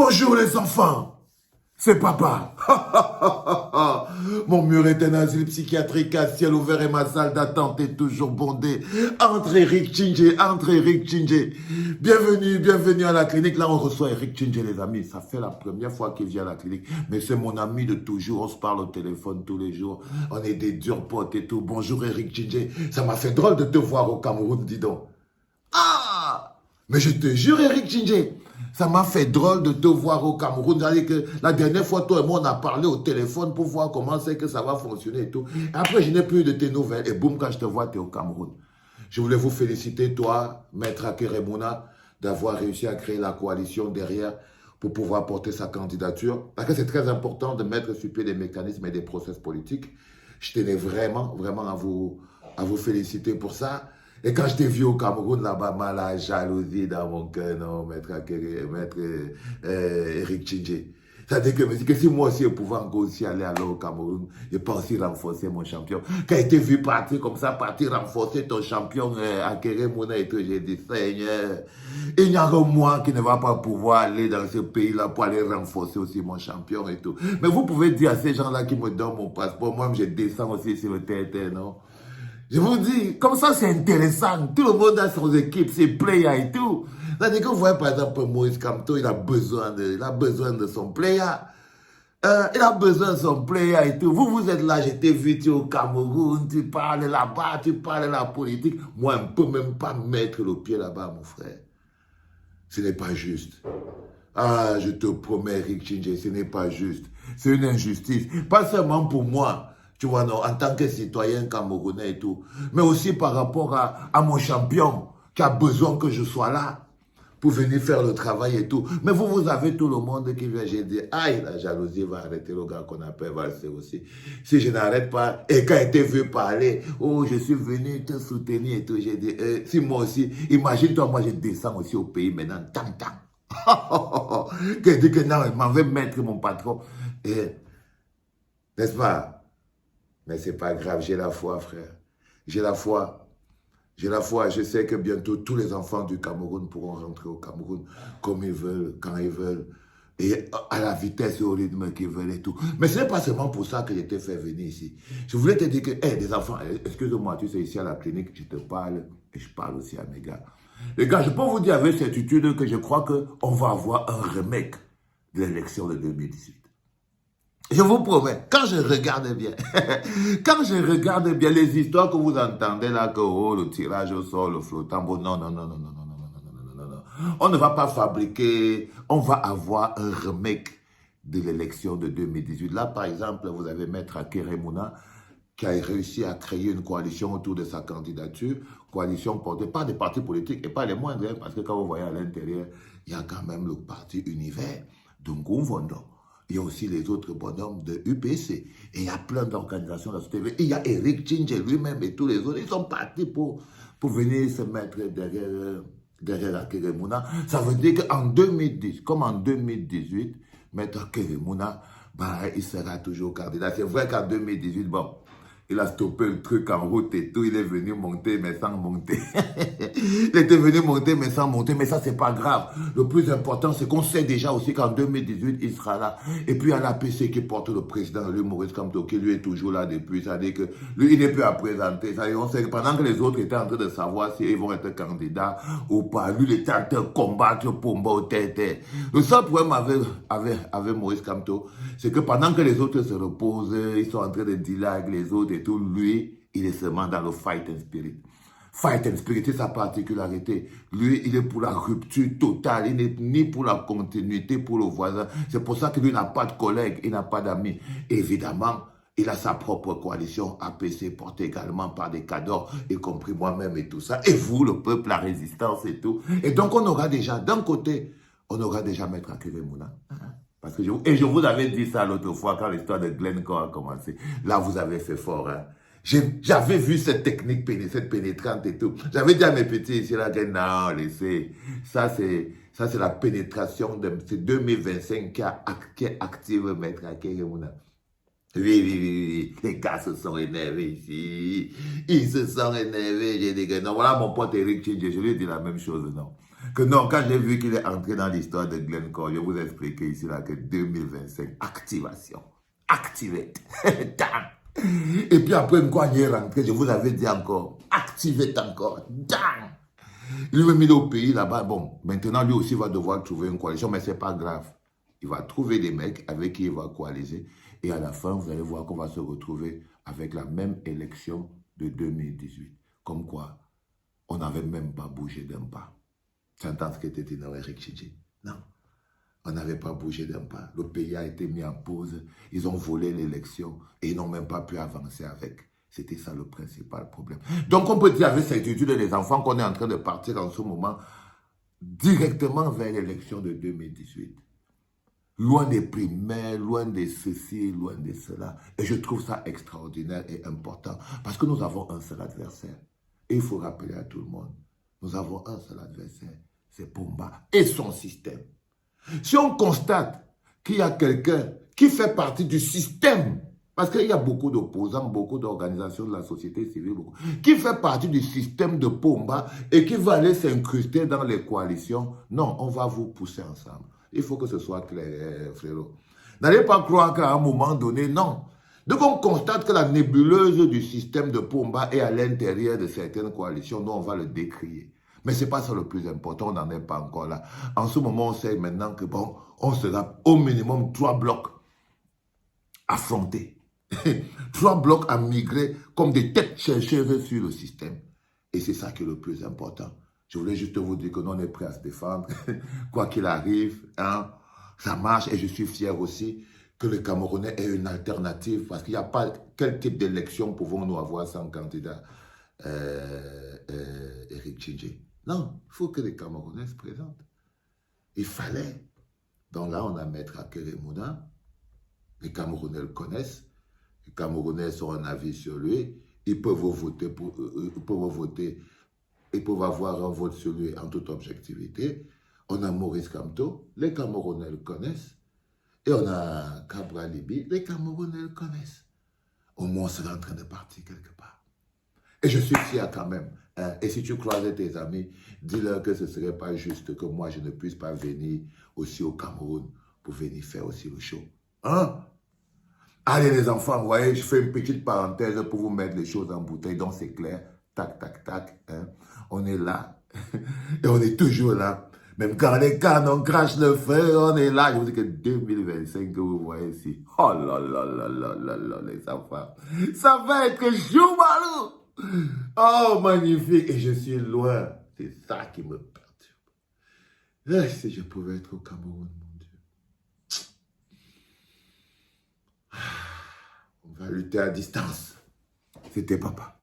Bonjour les enfants, c'est papa. Mon mur est un asile psychiatrique à ciel ouvert et ma salle d'attente est toujours bondée. Entre Eric Tchingé, entre Eric Tchingé. Bienvenue, bienvenue à la clinique. Là, on reçoit Eric Tchingé, les amis. Ça fait la première fois qu'il vient à la clinique. Mais c'est mon ami de toujours. On se parle au téléphone tous les jours. On est des durs potes et tout. Bonjour Eric Tchingé. Ça m'a fait drôle de te voir au Cameroun, dis donc. Ah! Mais je te jure, Eric Tchingé, ça m'a fait drôle de te voir au Cameroun. C'est-à-dire que la dernière fois, toi et moi, on a parlé au téléphone pour voir comment c'est que ça va fonctionner et tout. Et après, je n'ai plus de tes nouvelles. Et boum, quand je te vois, tu es au Cameroun. Je voulais vous féliciter, toi, Maître Akeremouna, d'avoir réussi à créer la coalition derrière pour pouvoir porter sa candidature. Parce que c'est très important de mettre sur pied des mécanismes et des process politiques. Je tenais vraiment, vraiment à vous féliciter pour ça. Et quand je t'ai vu au Cameroun, là-bas, la jalousie dans mon cœur, non, maître Eric Tchingé. C'est-à-dire que si moi aussi je pouvais encore aussi aller alors au Cameroun, je peux aussi renforcer mon champion. Quand je t'ai vu partir comme ça, partir renforcer ton champion Akere Mouna et tout, j'ai dit, Seigneur, il n'y a que moi qui ne va pas pouvoir aller dans ce pays-là pour aller renforcer aussi mon champion et tout. Mais vous pouvez dire à ces gens-là qui me donnent mon passeport, moi je descends aussi sur le terre, non? Je vous dis, comme ça c'est intéressant. Tout le monde a son équipe, ses players et tout. C'est-à-dire que vous voyez par exemple Moïse Kamto, il a besoin de son player. Il a besoin de son player et tout. Vous êtes là, j'étais vu, tu es au Cameroun, tu parles là-bas, tu parles de la politique. Moi, je ne peux même pas mettre le pied là-bas, mon frère. Ce n'est pas juste. Ah, je te promets, Eric Tchingé, ce n'est pas juste. C'est une injustice. Pas seulement pour moi. Tu vois, non, en tant que citoyen camerounais et tout, mais aussi par rapport à mon champion qui a besoin que je sois là pour venir faire le travail et tout. Mais vous avez tout le monde qui vient, j'ai dit, aïe, la jalousie va arrêter le gars qu'on appelle Valser aussi. Si je n'arrête pas, et quand il te veut parler, oh, je suis venu te soutenir et tout, j'ai dit, si moi aussi, imagine-toi, moi je descends aussi au pays maintenant, tam. Que je dis que non, il m'en veut mettre mon patron. Et, n'est-ce pas? Mais c'est pas grave, j'ai la foi, frère. J'ai la foi. J'ai la foi. Je sais que bientôt, tous les enfants du Cameroun pourront rentrer au Cameroun comme ils veulent, quand ils veulent. Et à la vitesse et au rythme qu'ils veulent et tout. Mais ce n'est pas seulement pour ça que je t'ai fait venir ici. Je voulais te dire que, les enfants, excuse-moi, tu sais, ici à la clinique, je te parle et je parle aussi à mes gars. Les gars, je peux vous dire avec certitude que je crois qu'on va avoir un remake de l'élection de 2018. Je vous promets, quand je regarde bien, quand je regarde bien les histoires que vous entendez là, que oh, le tirage au sort, le flottant, bon, non. On ne va pas fabriquer, on va avoir un remake de l'élection de 2018. Là, par exemple, vous avez Maître Akeremouna qui a réussi à créer une coalition autour de sa candidature, coalition portée par des partis politiques et pas les moindres, hein, parce que quand vous voyez à l'intérieur, il y a quand même le parti Univers de Ngouvondo. Il y a aussi les autres bonhommes de UPC. Et il y a plein d'organisations de la société. Il y a Eric Tchingé lui-même et tous les autres. Ils sont partis pour venir se mettre derrière Akeremouna. Ça veut dire qu'en 2010, comme en 2018, Maître Akeremouna, bah, il sera toujours candidat. C'est vrai qu'en 2018, bon, il a stoppé le truc en route et tout. Il est venu monter, mais sans monter. Il était venu monter, mais sans monter. Mais ça, c'est pas grave. Le plus important, c'est qu'on sait déjà aussi qu'en 2018, il sera là. Et puis, il y a l'APC qui porte le président, lui, Maurice Kamto, qui lui est toujours là depuis. C'est-à-dire que lui, il n'est plus à présenter. On sait que pendant que les autres étaient en train de savoir s'ils vont être candidats ou pas, lui, il était en train de combattre Pomba au tête. Le seul problème avec Maurice Kamto, c'est que pendant que les autres se reposent, ils sont en train de dealer avec les autres et tout, lui, il est seulement dans le fight and spirit. Fight and spirit, c'est sa particularité. Lui, il est pour la rupture totale. Il n'est ni pour la continuité pour le voisin. C'est pour ça que lui n'a pas de collègues, il n'a pas d'amis. Évidemment, il a sa propre coalition APC portée également par des cadors, y compris moi-même et tout ça. Et vous, le peuple, la résistance et tout. Et donc, on aura déjà, d'un côté, on aura déjà Maître Akeremouna. Parce que je vous avais dit ça l'autre fois quand l'histoire de Glencore a commencé. Là, vous avez fait fort, hein. J'avais vu cette technique, cette pénétrante et tout. J'avais dit à mes petits ici, là, que non, laissez. Ça, c'est la pénétration c'est 2025 qui est active, Maître Akeremouna. Oui. Les gars se sont énervés ici. Ils se sont énervés. J'ai dit que non, voilà mon pote Eric Tchingé, je lui ai dit la même chose, non. Que non, quand j'ai vu qu'il est entré dans l'histoire de Glencore, je vous ai expliqué ici là que 2025, activation. Activate. Et puis après, quand il est rentré, je vous avais dit encore, activate encore. Dang. Il m'a mis au pays là-bas. Bon, maintenant, lui aussi va devoir trouver une coalition, mais ce n'est pas grave. Il va trouver des mecs avec qui il va coaliser. Et à la fin, vous allez voir qu'on va se retrouver avec la même élection de 2018. Comme quoi, on n'avait même pas bougé d'un pas. Tu entends ce que tu dis, non, Eric Chidji? Non. On n'avait pas bougé d'un pas. Le pays a été mis en pause. Ils ont volé l'élection et ils n'ont même pas pu avancer avec. C'était ça le principal problème. Donc on peut dire avec certitude les enfants qu'on est en train de partir en ce moment directement vers l'élection de 2018. Loin des primaires, loin de ceci, loin de cela. Et je trouve ça extraordinaire et important parce que nous avons un seul adversaire. Et il faut rappeler à tout le monde, nous avons un seul adversaire, c'est Pomba et son système. Si on constate qu'il y a quelqu'un qui fait partie du système, parce qu'il y a beaucoup d'opposants, beaucoup d'organisations de la société civile, qui fait partie du système de Pomba et qui va aller s'incruster dans les coalitions, non, on va vous pousser ensemble. Il faut que ce soit clair, frérot. N'allez pas croire qu'à un moment donné, non. Donc on constate que la nébuleuse du système de Pomba est à l'intérieur de certaines coalitions, nous on va le décrier. Mais ce n'est pas ça le plus important, on n'en est pas encore là. En ce moment, on sait maintenant que bon, on sera au minimum 3 blocs affrontés. 3 blocs à migrer comme des têtes chercheuses sur le système. Et c'est ça qui est le plus important. Je voulais juste vous dire que nous, on est prêts à se défendre. Quoi qu'il arrive, hein, ça marche. Et je suis fier aussi que les Camerounais aient une alternative. Parce qu'il n'y a pas quel type d'élection pouvons-nous avoir sans candidat Eric Chidji. Non, il faut que les Camerounais se présentent. Il fallait. Donc là, on a Maître Akeremouna. Les Camerounais le connaissent. Les Camerounais ont un avis sur lui. Ils peuvent voter ils peuvent avoir un vote sur lui en toute objectivité. On a Maurice Kamto. Les Camerounais le connaissent. Et on a Cabra Libi. Les Camerounais le connaissent. Au moins, c'est en train de partir quelque part. Et je suis fier quand même. Hein. Et si tu croises tes amis, dis-leur que ce ne serait pas juste que moi, je ne puisse pas venir aussi au Cameroun pour venir faire aussi le show. Hein? Allez les enfants, vous voyez, je fais une petite parenthèse pour vous mettre les choses en bouteille. Donc c'est clair. Tac, tac, tac. Hein? On est là. Et on est toujours là. Même quand les canons crachent le feu, on est là. Je vous dis que 2025 que vous voyez ici. Oh là là là là là là, les enfants. Ça va être choubalou. Oh, magnifique. Et je suis loin. C'est ça qui me perturbe. Si je pouvais être au Cameroun, mon Dieu. On va lutter à distance. C'était papa.